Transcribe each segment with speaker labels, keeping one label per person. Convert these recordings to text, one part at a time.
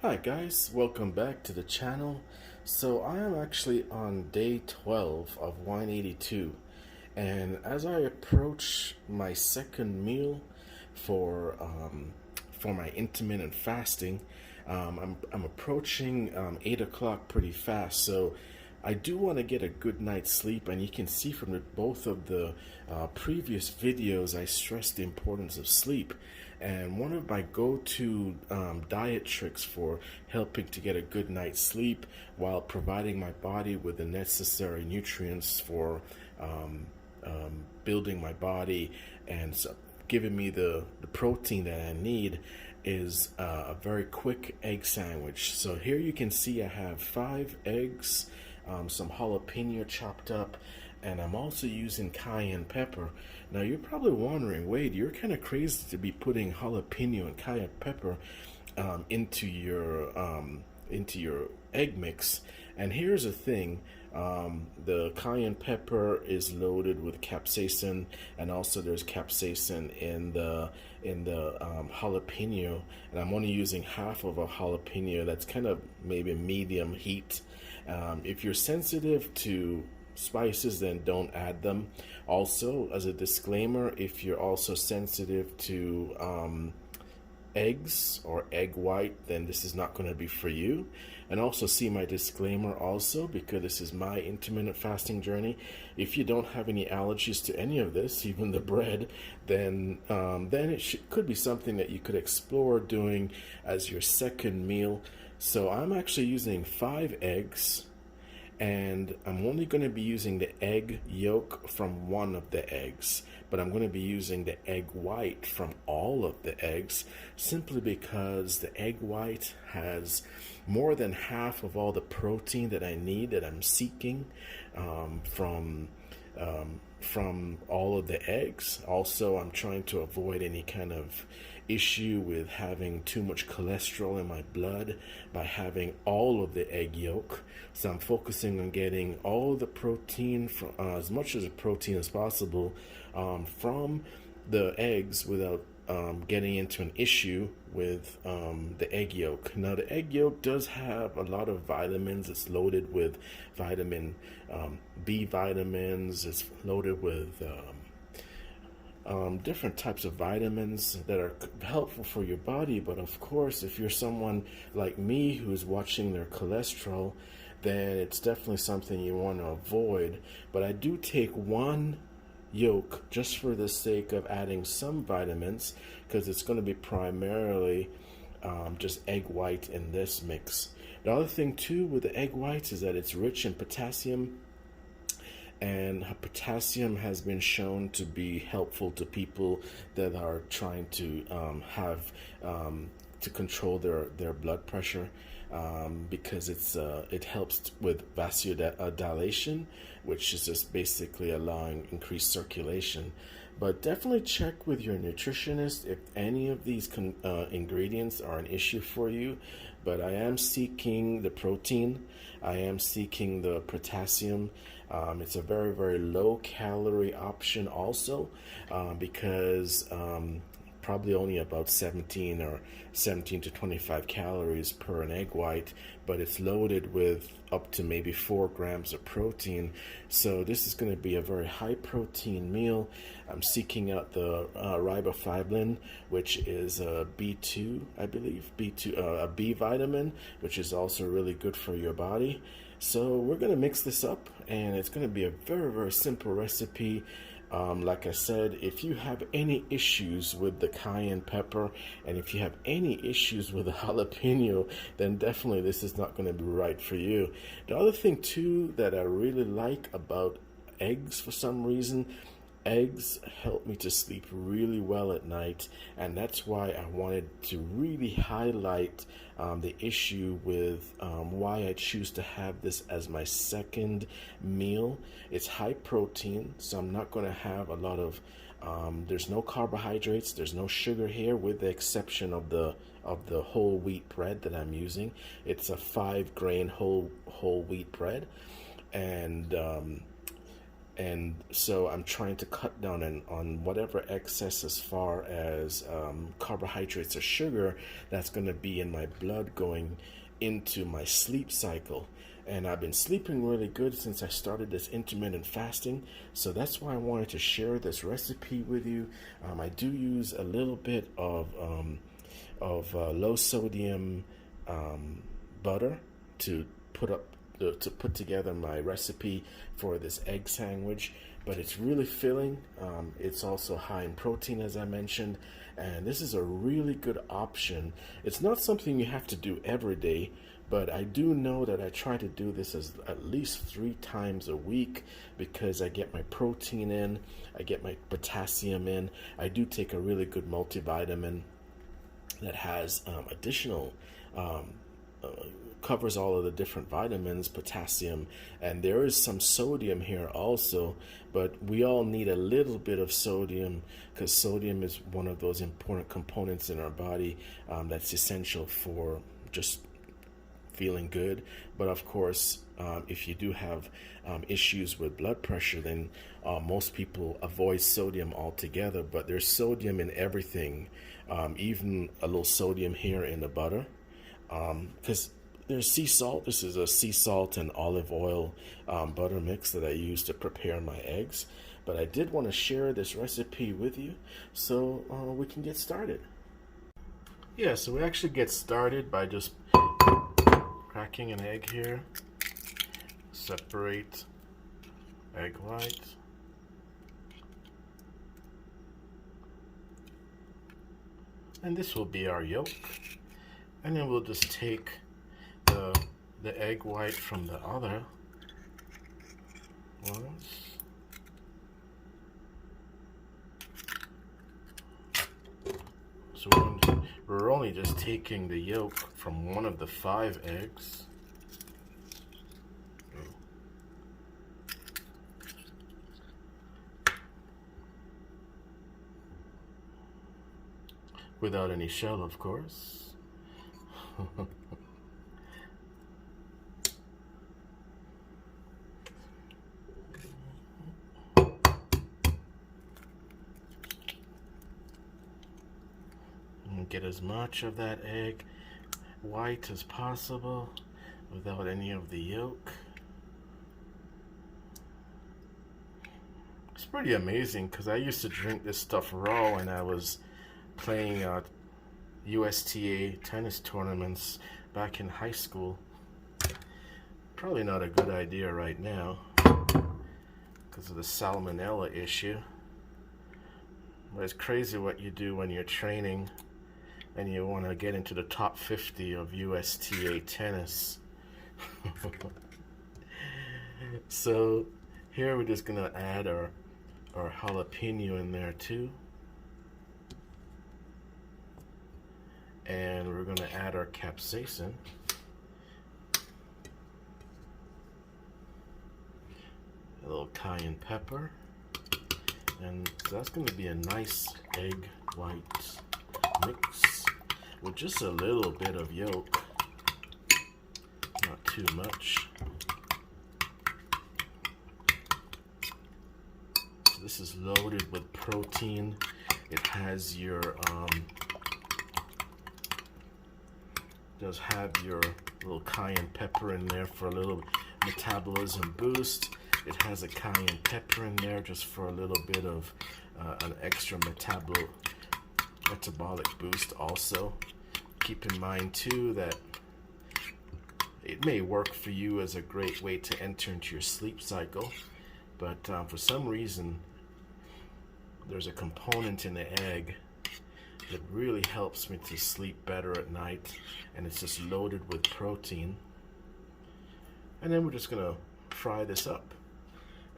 Speaker 1: Hi guys, welcome back to the channel. So I am actually on day 12 of 182, and as I approach my second meal for for my intermittent fasting, I'm approaching 8 o'clock pretty fast. So I do want to get a good night's sleep, and you can see from both of the previous videos I stressed the importance of sleep. And one of my go-to diet tricks for helping to get a good night's sleep while providing my body with the necessary nutrients for building my body and giving me the protein that I need is a very quick egg sandwich. So here you can see I have 5 eggs, some jalapeno chopped up, and I'm also using cayenne pepper. Now you're probably wondering, Wade, you're kind of crazy to be putting jalapeno and cayenne pepper into your egg mix. And here's the thing: the cayenne pepper is loaded with capsaicin, and also there's capsaicin in the jalapeno. And I'm only using half of a jalapeno. That's kind of maybe medium heat. If you're sensitive to spices, then don't add them. Also, as a disclaimer, if you're also sensitive to eggs or egg white, then this is not going to be for you. And also see my disclaimer also, because this is my intermittent fasting journey. If you don't have any allergies to any of this, even the bread, then it could be something that you could explore doing as your second meal. So I'm actually using 5 eggs, and I'm only going to be using the egg yolk from one of the eggs, but I'm going to be using the egg white from all of the eggs, simply because the egg white has more than half of all the protein that I need, that I'm seeking from all of the eggs. Also, I'm trying to avoid any kind of issue with having too much cholesterol in my blood by having all of the egg yolk. So I'm focusing on getting all the protein, from as much as the protein as possible from the eggs without getting into an issue with the egg yolk. Now, the egg yolk does have a lot of vitamins. It's loaded with vitamin B vitamins. It's loaded with different types of vitamins that are helpful for your body. But of course, if you're someone like me who's watching their cholesterol, then it's definitely something you want to avoid. But I do take one yolk just for the sake of adding some vitamins, because it's going to be primarily just egg white in this mix. The other thing too with the egg whites is that it's rich in potassium, and potassium has been shown to be helpful to people that are trying to have to control their blood pressure, because it helps with vasodilation, which is just basically allowing increased circulation. But definitely check with your nutritionist if any of these ingredients are an issue for you. But I am seeking the protein, I am seeking the potassium. It's a very, very low calorie option also, because probably only about 17 to 25 calories per an egg white, but it's loaded with up to maybe 4 grams of protein. So this is going to be a very high protein meal. I'm seeking out the riboflavin, which is a B2, I believe, a B vitamin, which is also really good for your body. So we're going to mix this up, and it's going to be a very, very simple recipe. Like I said, if you have any issues with the cayenne pepper, and if you have any issues with the jalapeno, then definitely this is not going to be right for you. The other thing too that I really like about eggs, for some reason, eggs help me to sleep really well at night, and that's why I wanted to really highlight the issue with why I choose to have this as my second meal. It's high protein, so I'm not going to have a lot of there's no carbohydrates, there's no sugar here, with the exception of the whole wheat bread that I'm using. It's a 5-grain whole wheat bread, and And so I'm trying to cut down on whatever excess as far as carbohydrates or sugar that's going to be in my blood going into my sleep cycle. And I've been sleeping really good since I started this intermittent fasting, so that's why I wanted to share this recipe with you. I do use a little bit of low sodium butter to put together my recipe for this egg sandwich, but it's really filling. It's also high in protein, as I mentioned, and this is a really good option. It's not something you have to do every day, but I do know that I try to do this as at least 3 times a week because I get my protein in, I get my potassium in. I do take a really good multivitamin that has additional covers all of the different vitamins, potassium, and there is some sodium here also, but we all need a little bit of sodium because sodium is one of those important components in our body that's essential for just feeling good. But of course, if you do have issues with blood pressure, then most people avoid sodium altogether, but there's sodium in everything, even a little sodium here in the butter, because there's sea salt. This is a sea salt and olive oil butter mix that I use to prepare my eggs. But I did want to share this recipe with you so we can get started. Yeah, so we actually get started by just cracking an egg here. Separate egg white. And this will be our yolk. And then we'll just take the egg white from the other ones. So we're only just taking the yolk from one of the 5 eggs. Without any shell, of course. Get as much of that egg white as possible without any of the yolk. It's pretty amazing because I used to drink this stuff raw when I was playing USTA tennis tournaments back in high school. Probably not a good idea right now because of the salmonella issue. But it's crazy what you do when you're training and you want to get into the top 50 of USTA tennis. So here we're just going to add our jalapeno in there too. And we're going to add our capsaicin. A little cayenne pepper. And so that's going to be a nice egg white mix with just a little bit of yolk, not too much. So this is loaded with protein. It has your does have your little cayenne pepper in there for a little metabolism boost. It has a cayenne pepper in there just for a little bit of an extra metabolic boost also. Keep in mind too that it may work for you as a great way to enter into your sleep cycle, but for some reason there's a component in the egg that really helps me to sleep better at night, and it's just loaded with protein. And then we're just gonna fry this up,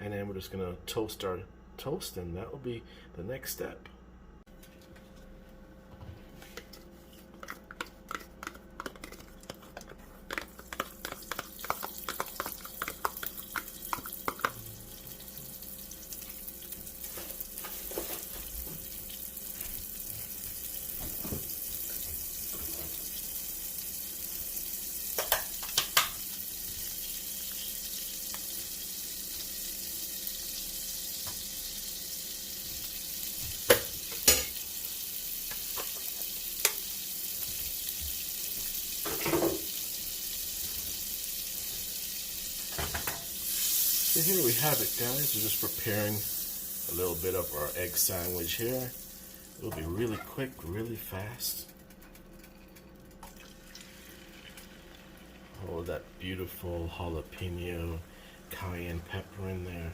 Speaker 1: and then we're just gonna toast our toast, and that will be the next step. here we have it, guys. We're just preparing a little bit of our egg sandwich here. It'll be really quick, really fast. Oh, that beautiful jalapeno cayenne pepper in there.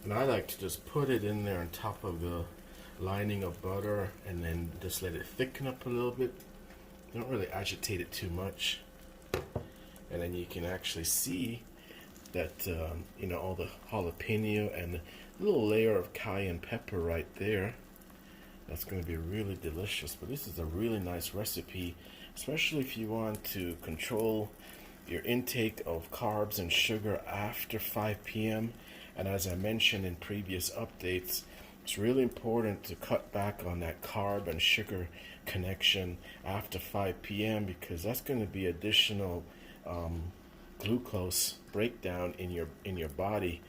Speaker 1: And I like to just put it in there on top of the lining of butter and then just let it thicken up a little bit. Don't really agitate it too much. And then you can actually see that, you know, all the jalapeno and a little layer of cayenne pepper right there. That's going to be really delicious. But this is a really nice recipe, especially if you want to control your intake of carbs and sugar after 5 p.m. And as I mentioned in previous updates, it's really important to cut back on that carb and sugar connection after 5 p.m. because that's going to be additional glucose breakdown in your body.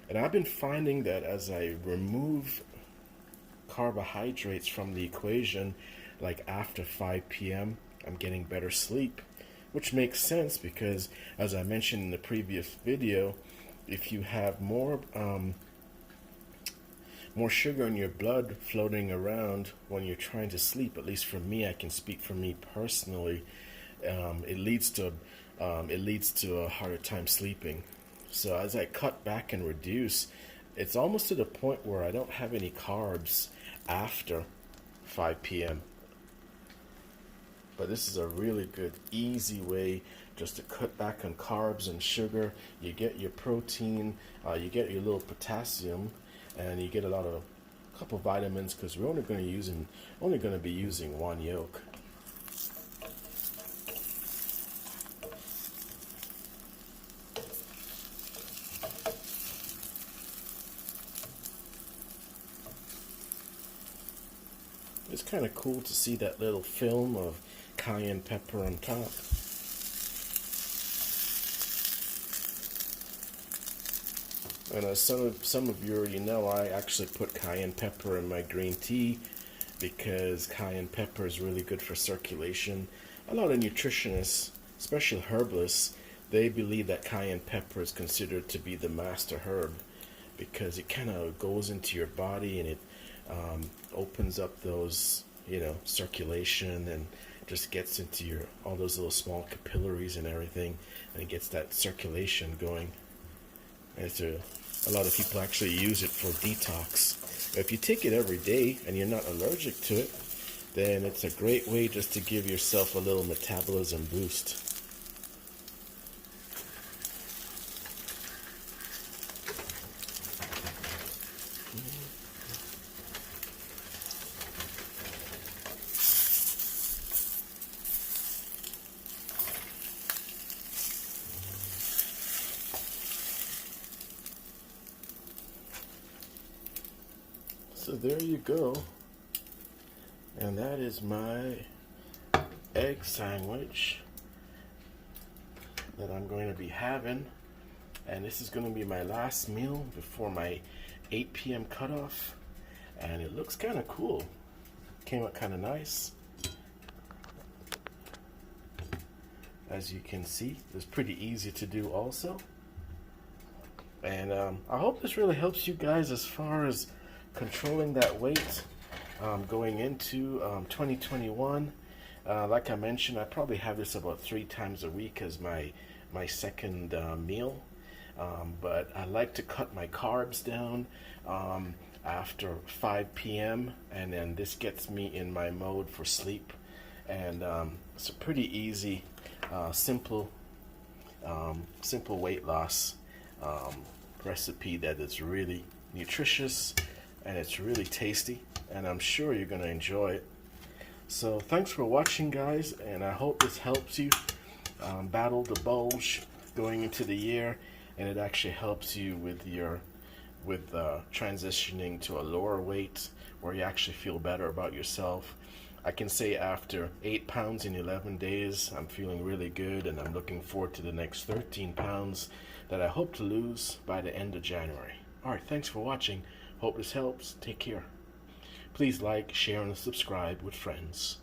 Speaker 1: And I've been finding that as I remove carbohydrates from the equation, like after 5 p.m., I'm getting better sleep, which makes sense because, as I mentioned in the previous video, if you have more sugar in your blood floating around when you're trying to sleep, at least for me, I can speak for me personally, it leads to a harder time sleeping. So as I cut back and reduce, it's almost to the point where I don't have any carbs after 5 p.m. But this is a really good, easy way just to cut back on carbs and sugar. You get your protein, you get your little potassium, and you get a couple vitamins because we're only going to be using one yolk. It's kind of cool to see that little film of cayenne pepper on top. And as some of you already know, I actually put cayenne pepper in my green tea because cayenne pepper is really good for circulation. A lot of nutritionists, especially herbalists, they believe that cayenne pepper is considered to be the master herb because it kind of goes into your body and it opens up those, circulation and just gets into all those little small capillaries and everything, and it gets that circulation going. And a lot of people actually use it for detox. If you take it every day and you're not allergic to it, then it's a great way just to give yourself a little metabolism boost. So there you go, and that is my egg sandwich that I'm going to be having, and this is going to be my last meal before my 8 p.m. cutoff, and it looks kind of cool. Came out kind of nice. As you can see, it's pretty easy to do also, and I hope this really helps you guys as far as controlling that weight going into 2021. Like I mentioned, I probably have this about 3 times a week as my second meal, but I like to cut my carbs down after 5 p.m. and then this gets me in my mode for sleep, and it's a pretty easy simple weight loss recipe that is really nutritious and it's really tasty, and I'm sure you're going to enjoy it. So thanks for watching, guys, and I hope this helps you battle the bulge going into the year, and it actually helps you with transitioning to a lower weight where you actually feel better about yourself. I can say after 8 pounds in 11 days, I'm feeling really good, and I'm looking forward to the next 13 pounds that I hope to lose by the end of January. Alright, thanks for watching. Hope this helps. Take care. Please like, share, and subscribe with friends.